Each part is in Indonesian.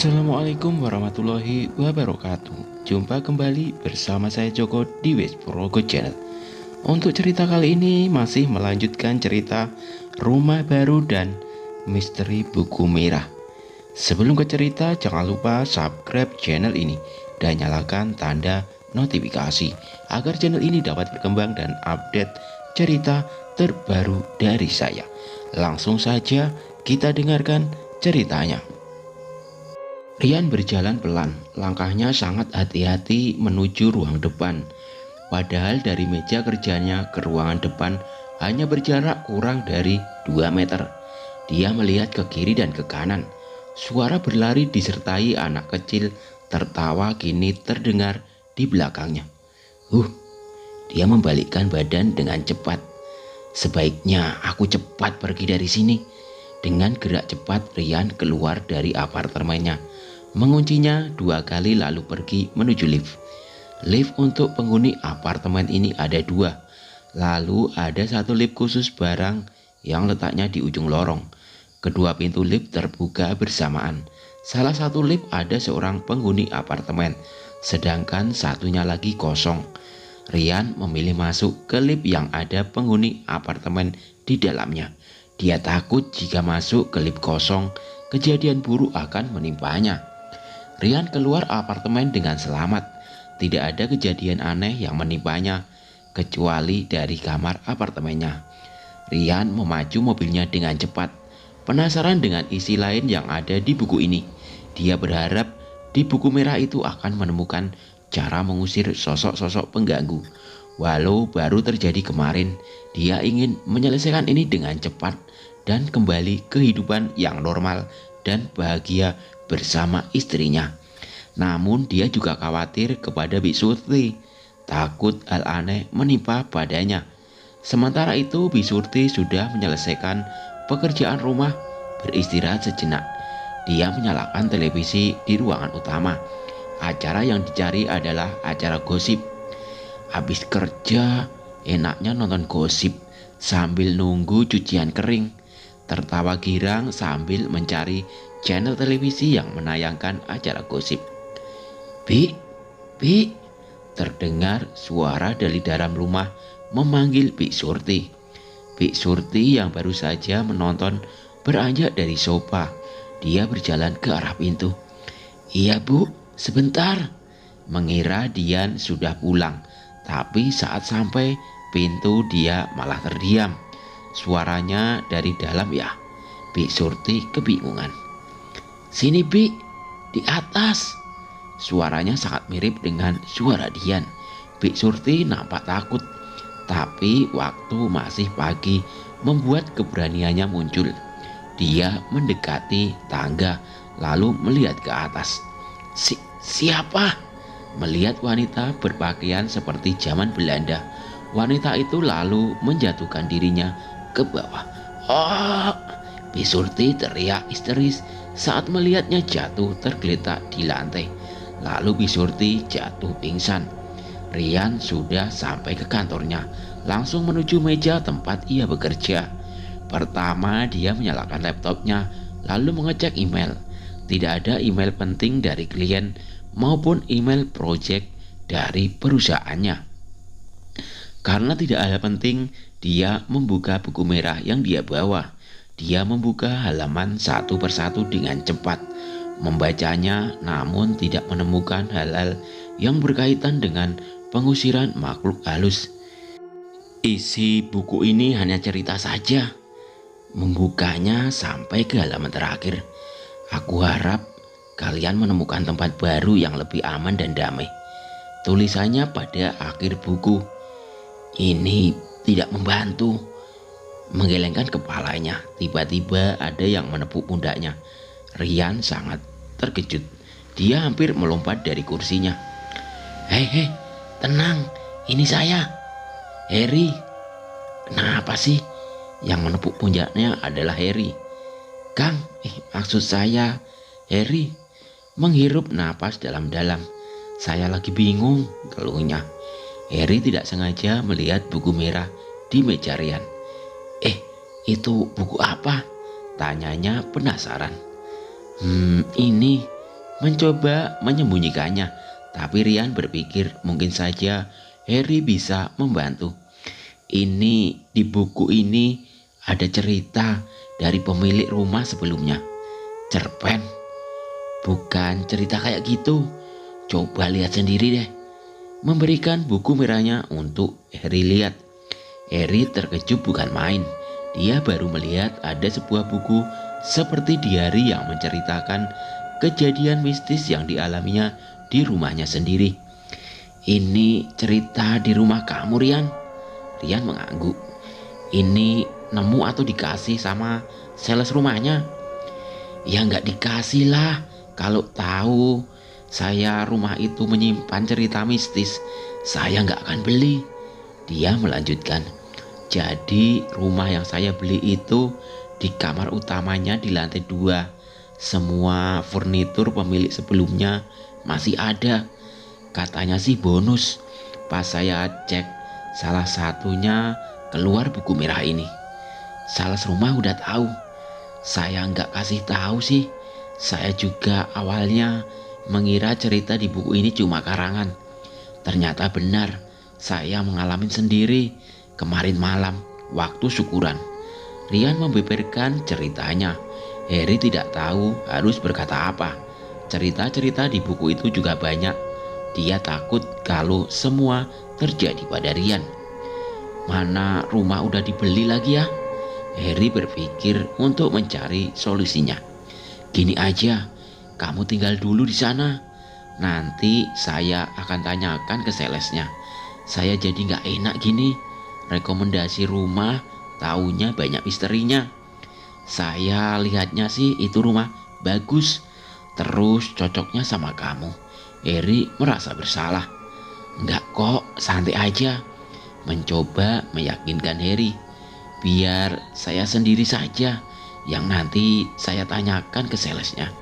Assalamualaikum warahmatullahi wabarakatuh. Jumpa kembali bersama saya Joko di Wesprogo Channel. Untuk cerita kali ini masih melanjutkan cerita Rumah Baru dan Misteri Buku Merah. Sebelum ke cerita, jangan lupa subscribe channel ini dan nyalakan tanda notifikasi agar channel ini dapat berkembang dan update cerita terbaru dari saya. Langsung saja kita dengarkan ceritanya. Rian berjalan pelan, langkahnya sangat hati-hati menuju ruang depan. Padahal dari meja kerjanya ke ruangan depan hanya berjarak kurang dari 2 meter. Dia melihat ke kiri dan ke kanan. Suara berlari disertai anak kecil tertawa kini terdengar di belakangnya. Dia membalikkan badan dengan cepat. Sebaiknya aku cepat pergi dari sini. Dengan gerak cepat Rian keluar dari apartemennya, menguncinya 2 kali lalu pergi menuju lift. Lift untuk penghuni apartemen ini ada 2. Lalu ada 1 lift khusus barang yang letaknya di ujung lorong. Kedua pintu lift terbuka bersamaan. Salah satu lift ada seorang penghuni apartemen, sedangkan satunya lagi kosong. Rian memilih masuk ke lift yang ada penghuni apartemen di dalamnya. Dia takut jika masuk ke lift kosong, kejadian buruk akan menimpanya. Rian keluar apartemen dengan selamat. Tidak ada kejadian aneh yang menimpanya, kecuali dari kamar apartemennya. Rian memacu mobilnya dengan cepat. Penasaran dengan isi lain yang ada di buku ini. Dia berharap di buku merah itu akan menemukan cara mengusir sosok-sosok pengganggu. Walau baru terjadi kemarin, dia ingin menyelesaikan ini dengan cepat dan kembali kehidupan yang normal dan bahagia bersama istrinya. Namun dia juga khawatir kepada Bi Surti, takut hal aneh menimpa padanya. Sementara itu Bi Surti sudah menyelesaikan pekerjaan rumah, beristirahat sejenak. Dia menyalakan televisi di ruangan utama. Acara yang dicari adalah acara gosip. Habis kerja, enaknya nonton gosip sambil nunggu cucian kering. Tertawa girang sambil mencari channel televisi yang menayangkan acara gosip. Bi, terdengar suara dari dalam rumah memanggil Bi Surti. Bi Surti yang baru saja menonton beranjak dari sofa. Dia berjalan ke arah pintu. Iya Bu, sebentar. Mengira Dian sudah pulang, tapi saat sampai pintu dia malah terdiam. Suaranya dari dalam ya. Bi Surti kebingungan. Sini Bi, di atas. Suaranya sangat mirip dengan suara Dian. Bi Surti nampak takut, tapi waktu masih pagi membuat keberaniannya muncul. Dia mendekati tangga lalu melihat ke atas. Siapa? Melihat wanita berpakaian seperti zaman Belanda, wanita itu lalu menjatuhkan dirinya ke bawah. Bi Surti teriak histeris saat melihatnya jatuh tergeletak di lantai. Lalu Bi Surti jatuh pingsan. Rian sudah sampai ke kantornya, langsung menuju meja tempat ia bekerja. Pertama dia menyalakan laptopnya, lalu mengecek email. Tidak ada email penting dari klien maupun email project dari perusahaannya. Karena tidak ada penting, dia membuka buku merah yang dia bawa. Dia membuka halaman satu persatu dengan cepat, membacanya namun tidak menemukan hal-hal yang berkaitan dengan pengusiran makhluk halus. Isi buku ini hanya cerita saja. Membukanya sampai ke halaman terakhir. Aku harap kalian menemukan tempat baru yang lebih aman dan damai. Tulisannya pada akhir buku. Ini tidak membantu. Menggelengkan kepalanya, tiba-tiba ada yang menepuk pundaknya. Rian sangat terkejut. Dia hampir melompat dari kursinya. Hei, tenang, ini saya, Harry. Kenapa sih? Yang menepuk pundaknya adalah Harry. Kang, maksud saya Harry. Menghirup napas dalam-dalam. Saya lagi bingung, keluhnya. Harry tidak sengaja melihat buku merah di meja Rian. Itu buku apa? Tanyanya penasaran. Ini mencoba menyembunyikannya. Tapi Rian berpikir mungkin saja Harry bisa membantu. Ini di buku ini ada cerita dari pemilik rumah sebelumnya. Cerpen? Bukan cerita kayak gitu. Coba lihat sendiri deh. Memberikan buku merahnya untuk Harry lihat. Harry terkejut bukan main. Dia baru melihat ada sebuah buku seperti diari yang menceritakan kejadian mistis yang dialaminya di rumahnya sendiri. Ini cerita di rumah kamu, Rian? Rian mengangguk. Ini nemu atau dikasih sama sales rumahnya? Ya nggak dikasih lah. Kalau tahu saya rumah itu menyimpan cerita mistis, saya nggak akan beli. Dia melanjutkan. Jadi rumah yang saya beli itu di kamar utamanya di lantai 2. Semua furnitur pemilik sebelumnya masih ada. Katanya sih bonus. Pas saya cek, salah satunya keluar buku merah ini. Sales rumah udah tahu. Saya nggak kasih tahu sih. Saya juga awalnya mengira cerita di buku ini cuma karangan. Ternyata benar, saya mengalami sendiri kemarin malam waktu syukuran. Rian membeberkan ceritanya. Harry tidak tahu harus berkata apa. Cerita-cerita di buku itu juga banyak. Dia takut kalau semua terjadi pada Rian. Mana rumah udah dibeli lagi ya? Harry berpikir untuk mencari solusinya. Gini aja, kamu tinggal dulu di sana. Nanti saya akan tanyakan ke salesnya. Saya jadi nggak enak gini. Rekomendasi rumah, taunya banyak misterinya. Saya lihatnya sih itu rumah bagus. Terus cocoknya sama kamu. Harry merasa bersalah. Enggak kok, santai aja. Mencoba meyakinkan Harry. Biar saya sendiri saja yang nanti saya tanyakan ke salesnya.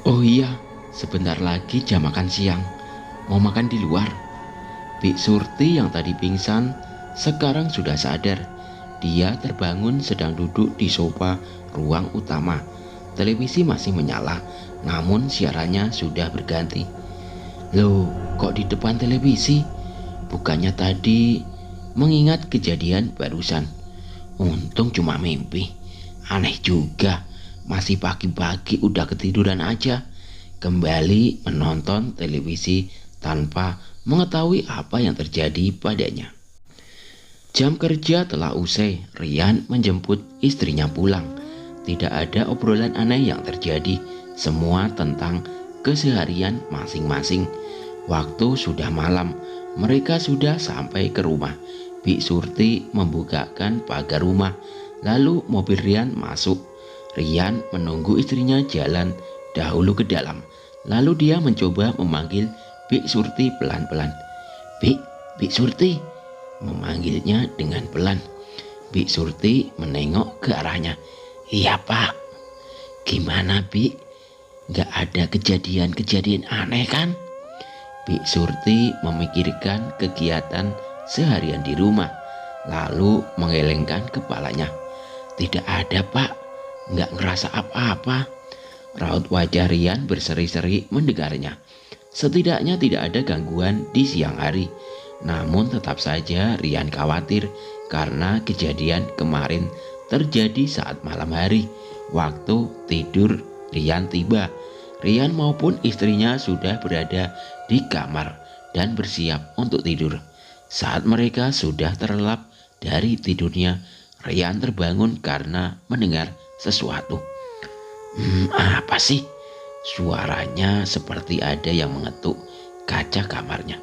Oh iya, sebentar lagi jam makan siang. Mau makan di luar? Bik Surti yang tadi pingsan sekarang sudah sadar. Dia terbangun sedang duduk di sofa ruang utama. Televisi masih menyala, namun siarannya sudah berganti. Loh, kok di depan televisi? Bukannya tadi mengingat kejadian barusan. Untung cuma mimpi. Aneh juga, masih pagi-pagi udah ketiduran aja. Kembali menonton televisi tanpa mengetahui apa yang terjadi padanya. Jam kerja telah usai. Rian menjemput istrinya pulang. Tidak ada obrolan aneh yang terjadi. Semua tentang keseharian masing-masing. Waktu sudah malam. Mereka sudah sampai ke rumah. Bik Surti membukakan pagar rumah. Lalu mobil Rian masuk. Rian menunggu istrinya jalan dahulu ke dalam. Lalu dia mencoba memanggil Bik Surti pelan-pelan. Bik Surti. Memanggilnya dengan pelan. Bik Surti menengok ke arahnya. Iya pak. Gimana Bik? Gak ada kejadian-kejadian aneh kan? Bik Surti memikirkan kegiatan seharian di rumah. Lalu menggelengkan kepalanya. Tidak ada pak. Gak ngerasa apa-apa. Raut wajah Rian berseri-seri mendengarnya. Setidaknya tidak ada gangguan di siang hari. Namun tetap saja Rian khawatir karena kejadian kemarin terjadi saat malam hari. Waktu tidur Rian tiba. Rian maupun istrinya sudah berada di kamar dan bersiap untuk tidur. Saat mereka sudah terlelap dari tidurnya, Rian terbangun karena mendengar sesuatu. Apa sih? Suaranya seperti ada yang mengetuk kaca kamarnya.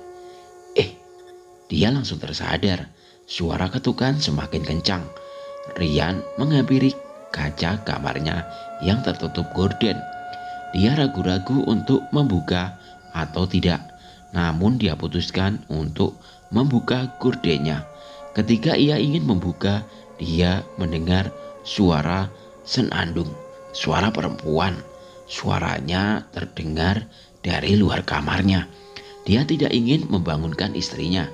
Dia langsung tersadar. Suara ketukan semakin kencang. Rian menghampiri kaca kamarnya yang tertutup gorden. Dia ragu-ragu untuk membuka atau tidak. Namun dia putuskan untuk membuka gordennya. Ketika ia ingin membuka, dia mendengar suara senandung. Suara perempuan. Suaranya terdengar dari luar kamarnya. Dia tidak ingin membangunkan istrinya.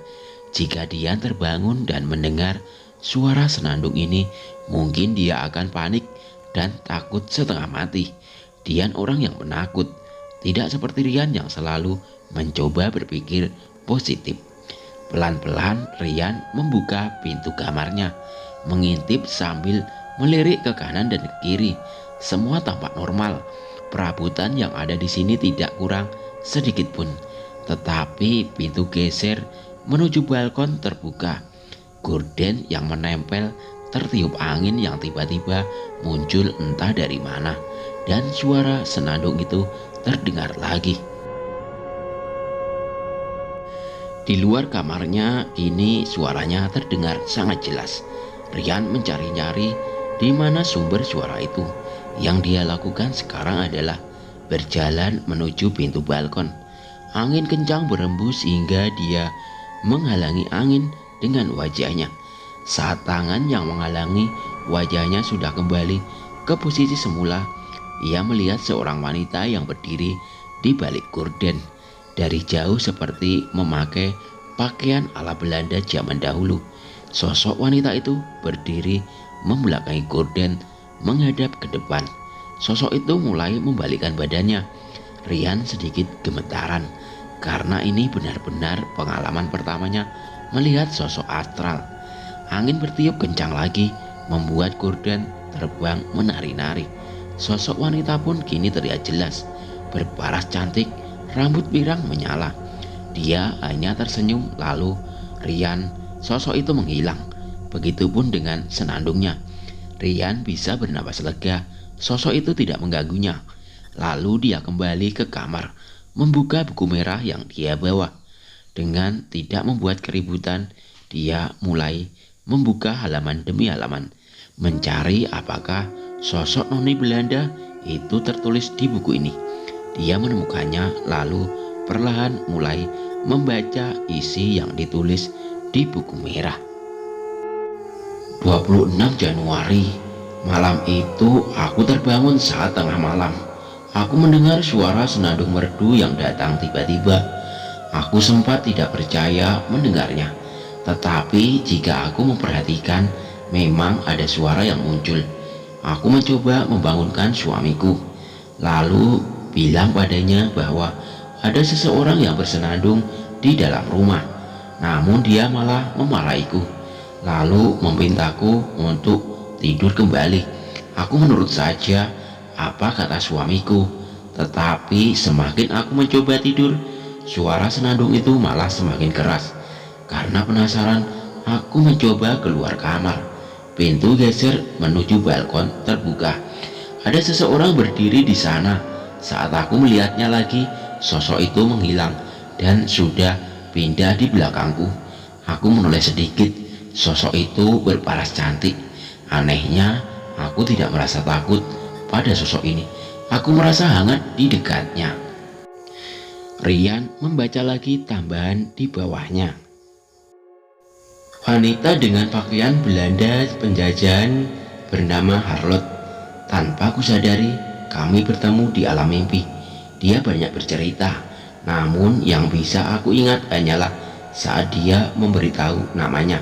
Jika dia terbangun dan mendengar suara senandung ini, mungkin dia akan panik dan takut setengah mati. Dia orang yang penakut. Tidak seperti Rian yang selalu mencoba berpikir positif. Pelan-pelan Rian membuka pintu kamarnya, mengintip sambil melirik ke kanan dan ke kiri. Semua tampak normal. Perabotan yang ada di sini tidak kurang sedikit pun. Tetapi pintu geser menuju balkon terbuka. Gorden yang menempel tertiup angin yang tiba-tiba muncul entah dari mana, dan suara senandung itu terdengar lagi. Di luar kamarnya kini suaranya terdengar sangat jelas. Rian mencari-nyari di mana sumber suara itu. Yang dia lakukan sekarang adalah berjalan menuju pintu balkon. Angin kencang berembus hingga dia menghalangi angin dengan wajahnya. Saat tangan yang menghalangi wajahnya sudah kembali ke posisi semula, ia melihat seorang wanita yang berdiri di balik gorden. Dari jauh seperti memakai pakaian ala Belanda zaman dahulu. Sosok wanita itu berdiri membelakangi gorden menghadap ke depan. Sosok itu mulai membalikkan badannya. Rian sedikit gemetaran karena ini benar-benar pengalaman pertamanya melihat sosok astral. Angin bertiup kencang lagi membuat gorden terbang menari-nari. Sosok wanita pun kini terlihat jelas, berparas cantik, rambut pirang menyala. Dia hanya tersenyum lalu Rian, sosok itu menghilang. Begitupun dengan senandungnya. Rian bisa bernapas lega, sosok itu tidak mengganggunya. Lalu dia kembali ke kamar, membuka buku merah yang dia bawa. Dengan tidak membuat keributan, dia mulai membuka halaman demi halaman, mencari apakah sosok noni Belanda itu tertulis di buku ini. Dia menemukannya lalu perlahan mulai membaca isi yang ditulis di buku merah. 26 Januari. Malam itu aku terbangun saat tengah malam. Aku mendengar suara senandung merdu yang datang tiba-tiba. Aku sempat tidak percaya mendengarnya. Tetapi jika aku memperhatikan, memang ada suara yang muncul. Aku mencoba membangunkan suamiku, lalu bilang padanya bahwa ada seseorang yang bersenandung di dalam rumah. Namun dia malah memarahiku, lalu memintaku untuk tidur kembali. Aku menurut saja apa kata suamiku. Tetapi semakin aku mencoba tidur, suara senandung itu malah semakin keras. Karena penasaran, aku mencoba keluar kamar. Pintu geser menuju balkon terbuka. Ada seseorang berdiri di sana. Saat aku melihatnya lagi, sosok itu menghilang dan sudah pindah di belakangku. Aku menoleh sedikit. Sosok itu berparas cantik. Anehnya, aku tidak merasa takut pada sosok ini. Aku merasa hangat di dekatnya. Rian membaca lagi tambahan di bawahnya. Wanita dengan pakaian Belanda penjajahan bernama Harlot. Tanpa kusadari, kami bertemu di alam mimpi. Dia banyak bercerita, namun yang bisa aku ingat hanyalah saat dia memberitahu namanya.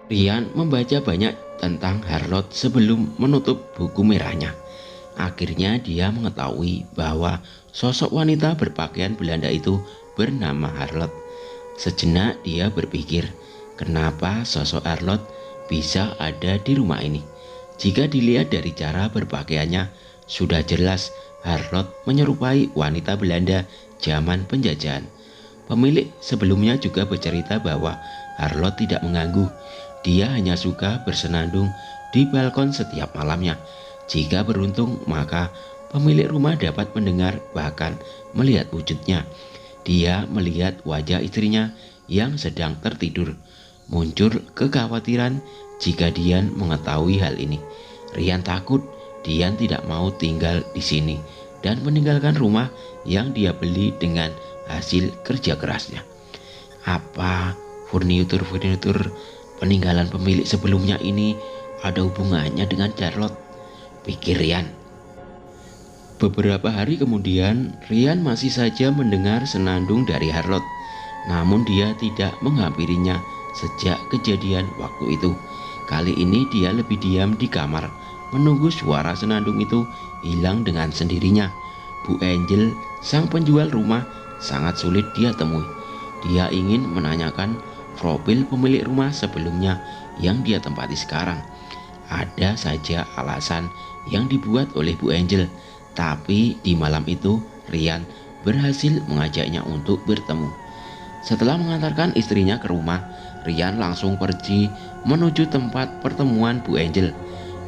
Rian membaca banyak tentang Harlot sebelum menutup buku merahnya. Akhirnya dia mengetahui bahwa sosok wanita berpakaian Belanda itu bernama Harlot. Sejenak dia berpikir, kenapa sosok Harlot bisa ada di rumah ini? Jika dilihat dari cara berpakaiannya, sudah jelas Harlot menyerupai wanita Belanda zaman penjajahan. Pemilik sebelumnya juga bercerita bahwa Harlot tidak mengganggu. Dia hanya suka bersenandung di balkon setiap malamnya. Jika beruntung, maka pemilik rumah dapat mendengar bahkan melihat wujudnya. Dia melihat wajah istrinya yang sedang tertidur. Muncul kekhawatiran jika Dian mengetahui hal ini. Rian takut Dian tidak mau tinggal di sini dan meninggalkan rumah yang dia beli dengan hasil kerja kerasnya. Apa furnitur peninggalan pemilik sebelumnya ini ada hubungannya dengan Charlotte? Pikir Rian. Beberapa hari kemudian, Rian masih saja mendengar senandung dari Harlot. Namun dia tidak menghampirinya sejak kejadian waktu itu. Kali ini dia lebih diam di kamar, menunggu suara senandung itu hilang dengan sendirinya. Bu Angel, sang penjual rumah, sangat sulit dia temui. Dia ingin menanyakan profil pemilik rumah sebelumnya yang dia tempati sekarang. Ada saja alasan yang dibuat oleh Bu Angel, tapi di malam itu Ryan berhasil mengajaknya untuk bertemu. Setelah mengantarkan istrinya ke rumah, Ryan langsung pergi menuju tempat pertemuan Bu Angel.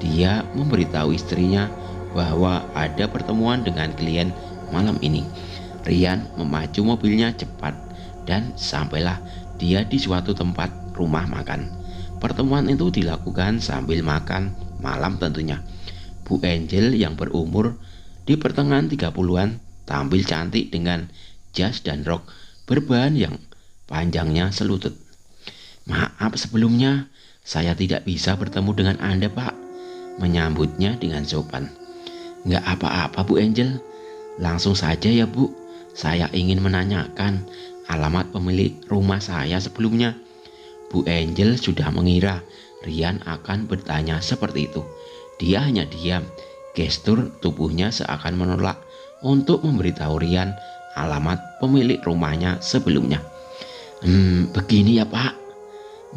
Dia memberitahu istrinya bahwa ada pertemuan dengan klien malam ini. Ryan memacu mobilnya cepat dan sampailah dia di suatu tempat rumah makan. Pertemuan itu dilakukan sambil makan malam tentunya. Bu Angel yang berumur di pertengahan 30-an tampil cantik dengan jas dan rok berbahan yang panjangnya selutut. "Maaf sebelumnya, saya tidak bisa bertemu dengan Anda, Pak," menyambutnya dengan sopan. "Nggak apa-apa, Bu Angel. Langsung saja ya, Bu. Saya ingin menanyakan alamat pemilik rumah saya sebelumnya." Bu Angel sudah mengira Ryan akan bertanya seperti itu. Dia hanya diam. Gestur tubuhnya seakan menolak untuk memberitahu Ryan alamat pemilik rumahnya sebelumnya. Begini ya Pak,"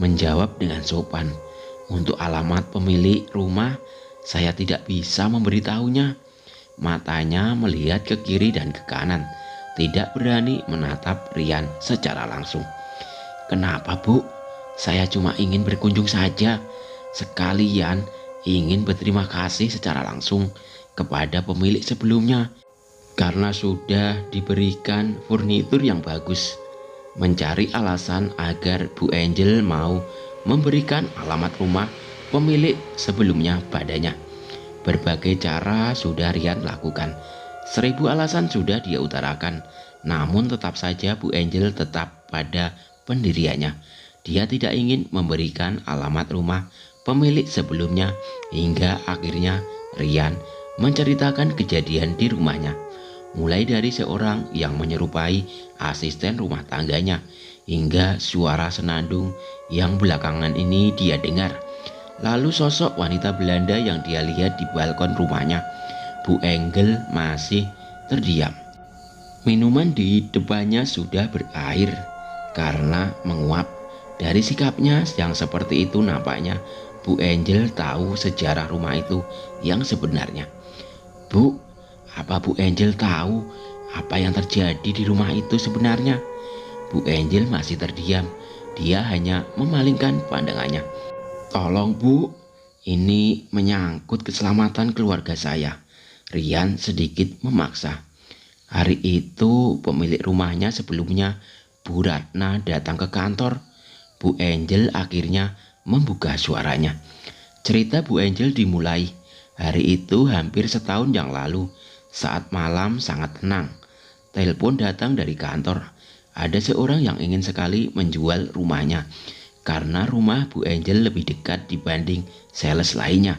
menjawab dengan sopan. "Untuk alamat pemilik rumah, saya tidak bisa memberitahunya." Matanya melihat ke kiri dan ke kanan, tidak berani menatap Ryan secara langsung. "Kenapa Bu? Saya cuma ingin berkunjung saja, sekalian ingin berterima kasih secara langsung kepada pemilik sebelumnya karena sudah diberikan furnitur yang bagus." Mencari alasan agar Bu Angel mau memberikan alamat rumah pemilik sebelumnya padanya. Berbagai cara sudah Ryan lakukan. 1000 alasan sudah dia utarakan. Namun tetap saja Bu Angel tetap pada pendiriannya. Dia tidak ingin memberikan alamat rumah pemilik sebelumnya hingga akhirnya Ryan menceritakan kejadian di rumahnya. Mulai dari seorang yang menyerupai asisten rumah tangganya hingga suara senandung yang belakangan ini dia dengar. Lalu sosok wanita Belanda yang dia lihat di balkon rumahnya. Bu Angel masih terdiam. Minuman di depannya sudah berair karena menguap. Dari sikapnya yang seperti itu nampaknya Bu Angel tahu sejarah rumah itu yang sebenarnya. "Bu, apa Bu Angel tahu apa yang terjadi di rumah itu sebenarnya?" Bu Angel masih terdiam. Dia hanya memalingkan pandangannya. "Tolong Bu, ini menyangkut keselamatan keluarga saya." Ryan sedikit memaksa. Hari itu pemilik rumahnya sebelumnya, Bu Ratna, datang ke kantor. Bu Angel akhirnya membuka suaranya. Cerita Bu Angel dimulai. Hari itu hampir setahun yang lalu. Saat malam sangat tenang, telepon datang dari kantor. Ada seorang yang ingin sekali menjual rumahnya karena rumah Bu Angel lebih dekat dibanding sales lainnya.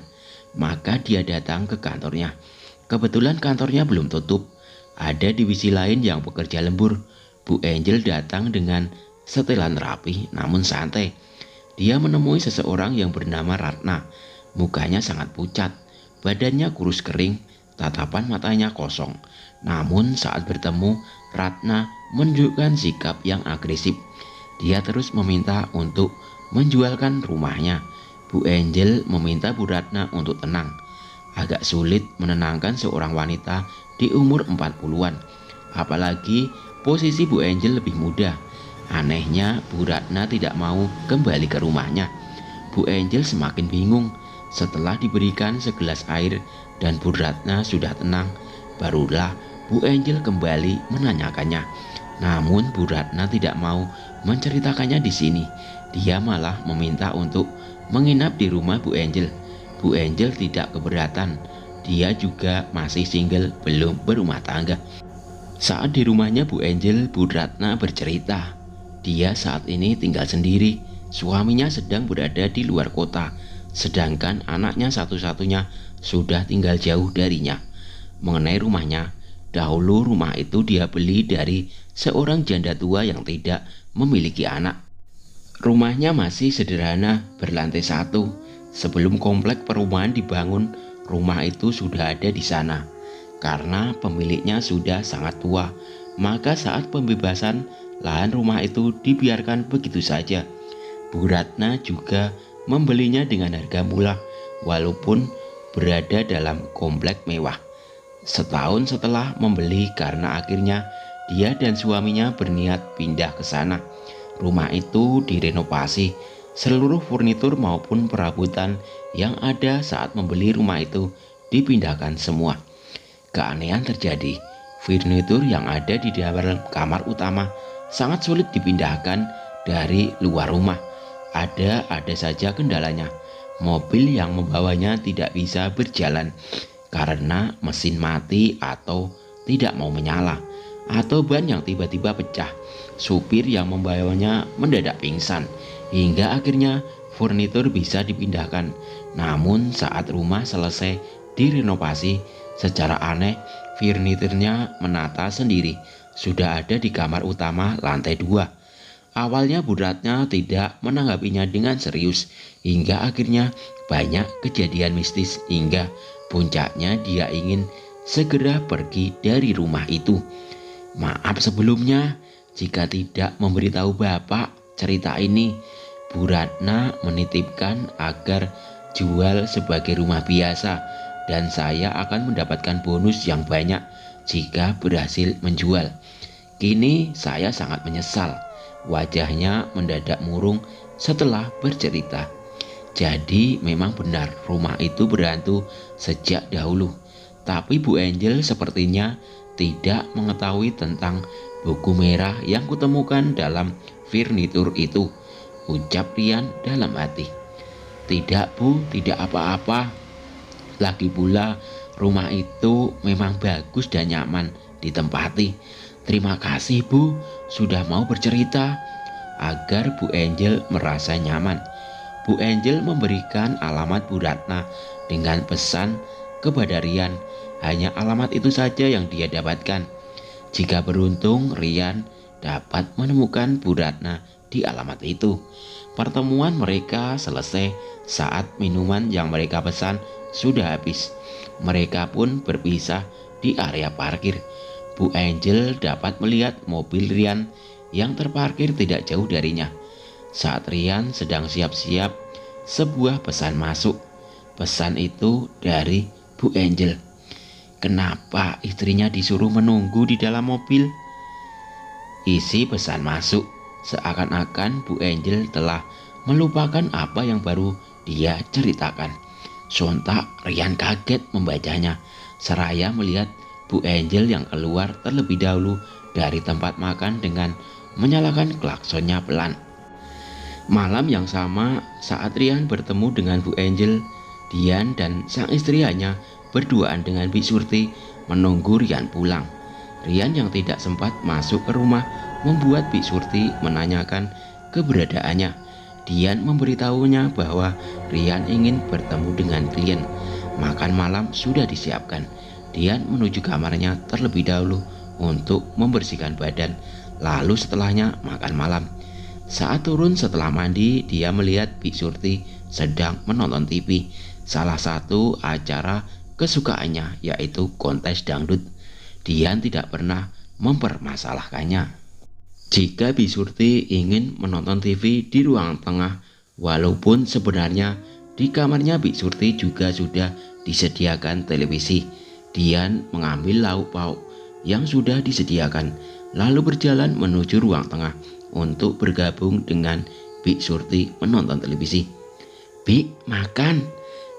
Maka dia datang ke kantornya. Kebetulan kantornya belum tutup. Ada divisi lain yang bekerja lembur. Bu Angel datang dengan setelan rapi namun santai. Dia menemui seseorang yang bernama Ratna. Mukanya sangat pucat, badannya kurus kering, tatapan matanya kosong. Namun saat bertemu, Ratna menunjukkan sikap yang agresif. Dia terus meminta untuk menjualkan rumahnya. Bu Angel meminta Bu Ratna untuk tenang. Agak sulit menenangkan seorang wanita di umur 40-an. Apalagi posisi Bu Angel lebih muda. Anehnya Bu Ratna tidak mau kembali ke rumahnya. Bu Angel semakin bingung. Setelah diberikan segelas air dan Bu Ratna sudah tenang, barulah Bu Angel kembali menanyakannya. Namun Bu Ratna tidak mau menceritakannya di sini. Dia malah meminta untuk menginap di rumah Bu Angel. Bu Angel tidak keberatan. Dia juga masih single, belum berumah tangga. Saat di rumahnya Bu Angel, Bu Ratna bercerita. Dia saat ini tinggal sendiri. Suaminya sedang berada di luar kota, sedangkan anaknya satu-satunya sudah tinggal jauh darinya. Mengenai rumahnya, dahulu rumah itu dia beli dari seorang janda tua yang tidak memiliki anak. Rumahnya masih sederhana, berlantai 1. Sebelum komplek perumahan dibangun, rumah itu sudah ada di sana. karena pemiliknya sudah sangat tua. Maka saat pembebasan lahan rumah itu dibiarkan begitu saja. Bu Ratna juga membelinya dengan harga murah walaupun berada dalam komplek mewah. Setahun setelah membeli, karena akhirnya dia dan suaminya berniat pindah ke sana. Rumah itu direnovasi, seluruh furnitur maupun perabotan yang ada saat membeli rumah itu dipindahkan semua. Keanehan terjadi, furnitur yang ada di dalam kamar utama sangat sulit dipindahkan dari luar rumah. Ada saja kendalanya. Mobil yang membawanya tidak bisa berjalan karena mesin mati atau tidak mau menyala, atau ban yang tiba-tiba pecah. Supir yang membawanya mendadak pingsan, hingga akhirnya furnitur bisa dipindahkan. Namun saat rumah selesai direnovasi, secara aneh furniturnya menata sendiri, sudah ada di kamar utama lantai 2. Awalnya Bu Ratna tidak menanggapinya dengan serius, hingga akhirnya banyak kejadian mistis, hingga puncaknya dia ingin segera pergi dari rumah itu. Maaf sebelumnya jika tidak memberitahu Bapak cerita ini. Bu Ratna menitipkan agar jual sebagai rumah biasa, dan saya akan mendapatkan bonus yang banyak jika berhasil menjual. Kini saya sangat menyesal. Wajahnya mendadak murung setelah bercerita. Jadi memang benar rumah itu berhantu sejak dahulu. Tapi Bu Angel sepertinya tidak mengetahui tentang buku merah yang kutemukan dalam furnitur itu, ucap Rian dalam hati. Tidak Bu, tidak apa-apa. Lagi pula rumah itu memang bagus dan nyaman ditempati. Terima kasih Bu, sudah mau bercerita. Agar Bu Angel merasa nyaman, Bu Angel memberikan alamat Bu Ratna dengan pesan kepada Rian. Hanya alamat itu saja yang dia dapatkan. Jika beruntung, Rian dapat menemukan Bu Ratna di alamat itu. Pertemuan mereka selesai saat minuman yang mereka pesan sudah habis. Mereka pun berpisah di area parkir. Bu Angel dapat melihat mobil Rian yang terparkir tidak jauh darinya. Saat Rian sedang siap-siap, sebuah pesan masuk. Pesan itu dari Bu Angel. Kenapa istrinya disuruh menunggu di dalam mobil? Isi pesan masuk seakan-akan Bu Angel telah melupakan apa yang baru dia ceritakan. Sontak Rian kaget membacanya, seraya melihat Bu Angel yang keluar terlebih dahulu dari tempat makan dengan menyalakan klaksonnya pelan. Malam yang sama, saat Rian bertemu dengan Bu Angel, Dian dan sang istri hanya berduaan dengan Bi Surti menunggu Rian pulang. Rian yang tidak sempat masuk ke rumah membuat Bi Surti menanyakan keberadaannya. Dian memberitahunya bahwa Rian ingin bertemu dengan klien. Makan malam sudah disiapkan. Dian menuju kamarnya terlebih dahulu untuk membersihkan badan, lalu setelahnya makan malam. Saat turun setelah mandi, dia melihat Bi Surti sedang menonton TV, salah satu acara kesukaannya yaitu kontes dangdut. Dian tidak pernah mempermasalahkannya jika Bi Surti ingin menonton TV di ruang tengah, walaupun sebenarnya di kamarnya Bi Surti juga sudah disediakan televisi. Dian mengambil lauk pauk yang sudah disediakan, lalu berjalan menuju ruang tengah untuk bergabung dengan Bi Surti menonton televisi. Bi, makan,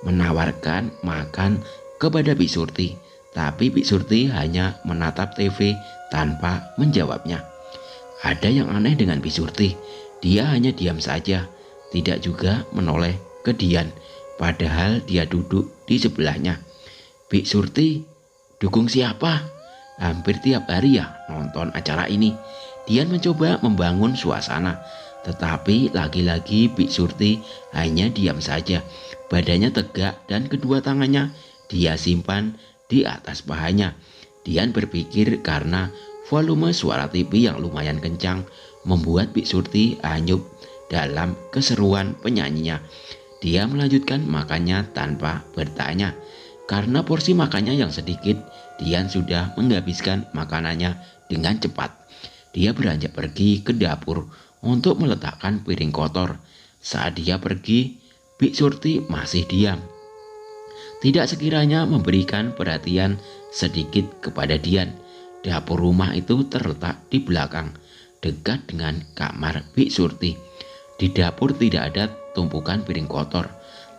menawarkan makan kepada Bi Surti, tapi Bi Surti hanya menatap TV tanpa menjawabnya. Ada yang aneh dengan Bi Surti, dia hanya diam saja, tidak juga menoleh ke Dian, padahal dia duduk di sebelahnya. Bi Surti, dukung siapa? Hampir tiap hari ya nonton acara ini. Dian mencoba membangun suasana, tetapi lagi-lagi Bi Surti hanya diam saja. Badannya tegak dan kedua tangannya dia simpan di atas pahanya. Dian berpikir karena volume suara TV yang lumayan kencang membuat Bi Surti hanyut dalam keseruan penyanyinya. Dia melanjutkan makannya tanpa bertanya. Karena porsi makannya yang sedikit, Dian sudah menghabiskan makanannya dengan cepat. Dia beranjak pergi ke dapur untuk meletakkan piring kotor. Saat dia pergi, Bik Surti masih diam. Tidak sekiranya memberikan perhatian sedikit kepada Dian. Dapur rumah itu terletak di belakang, dekat dengan kamar Bik Surti. Di dapur tidak ada tumpukan piring kotor.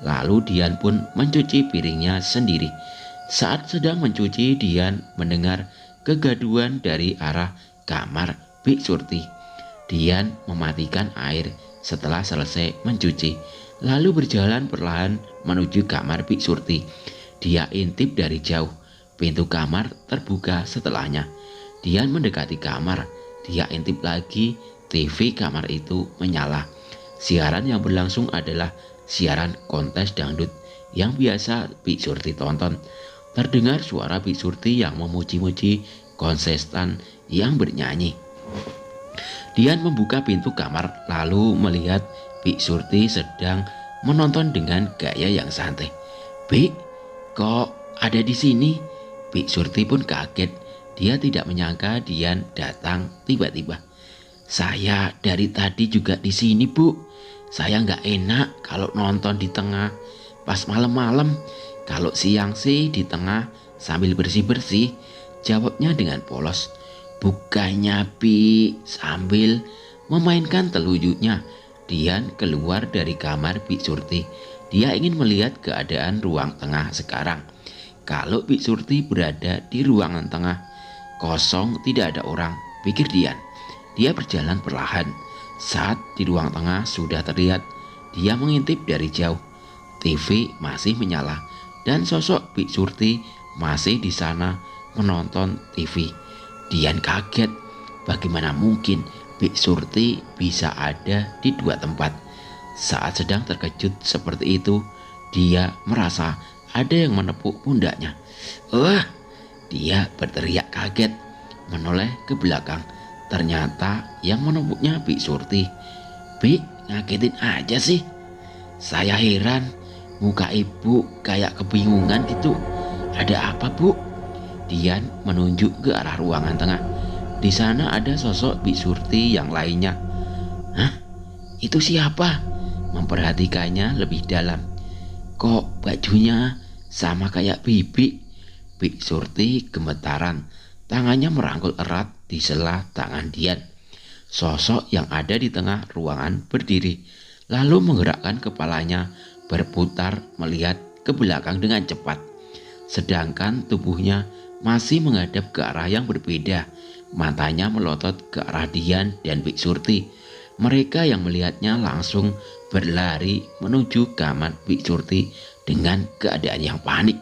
Lalu Dian pun mencuci piringnya sendiri. Saat sedang mencuci, Dian mendengar kegaduhan dari arah kamar Bik Surti. Dian mematikan air setelah selesai mencuci, lalu berjalan perlahan menuju kamar Bik Surti. Dia intip dari jauh. Pintu kamar terbuka setelahnya. Dian mendekati kamar. Dia intip lagi. TV kamar itu menyala. Siaran yang berlangsung adalah siaran kontes dangdut yang biasa Bik Surti tonton. Terdengar suara Bik Surti yang memuji-muji kontestan yang bernyanyi. Dian membuka pintu kamar lalu melihat Bik Surti sedang menonton dengan gaya yang santai. "Bik, kok ada di sini?" Bik Surti pun kaget. Dia tidak menyangka Dian datang tiba-tiba. "Saya dari tadi juga di sini, Bu. Saya nggak enak kalau nonton di tengah pas malam-malam. Kalau siang sih di tengah sambil bersih-bersih," jawabnya dengan polos. "Bukannya, Bi," sambil memainkan telunjuknya. Dian keluar dari kamar Bik Surti. Dia ingin melihat keadaan ruang tengah sekarang. Kalau Bik Surti berada di ruangan tengah, kosong, tidak ada orang, pikir Dian. Dia berjalan perlahan. Saat di ruang tengah sudah terlihat, dia mengintip dari jauh. TV masih menyala dan sosok Bik Surti masih di sana menonton TV. Dian kaget. Bagaimana mungkin Bik Surti bisa ada di dua tempat? Saat sedang terkejut seperti itu, dia merasa ada yang menepuk pundaknya. "Wah!" Dia berteriak kaget, menoleh ke belakang. Ternyata yang menepuknya Bik Surti. "Bik, ngagetin aja sih. Saya heran, muka ibu kayak kebingungan gitu. Ada apa, Bu?" Dian menunjuk ke arah ruangan tengah. Di sana ada sosok Bik Surti yang lainnya. "Hah? Itu siapa?" Memperhatikannya lebih dalam. "Kok bajunya sama kayak Bibi?" Bik Surti gemetaran. Tangannya merangkul erat di sela tangan Dian. Sosok yang ada di tengah ruangan berdiri, lalu menggerakkan kepalanya berputar melihat ke belakang dengan cepat. Sedangkan tubuhnya masih menghadap ke arah yang berbeda. Matanya melotot ke arah Dian dan Bik Surti. Mereka yang melihatnya langsung berlari menuju kamar Bik Surti dengan keadaan yang panik.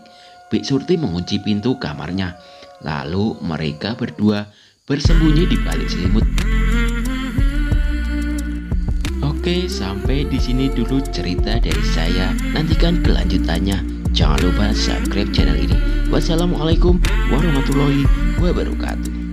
Bik Surti mengunci pintu kamarnya. Lalu mereka berdua bersembunyi di balik selimut. Oke, sampai di sini dulu cerita dari saya. Nantikan kelanjutannya. Jangan lupa subscribe channel ini. Wassalamualaikum warahmatullahi wabarakatuh.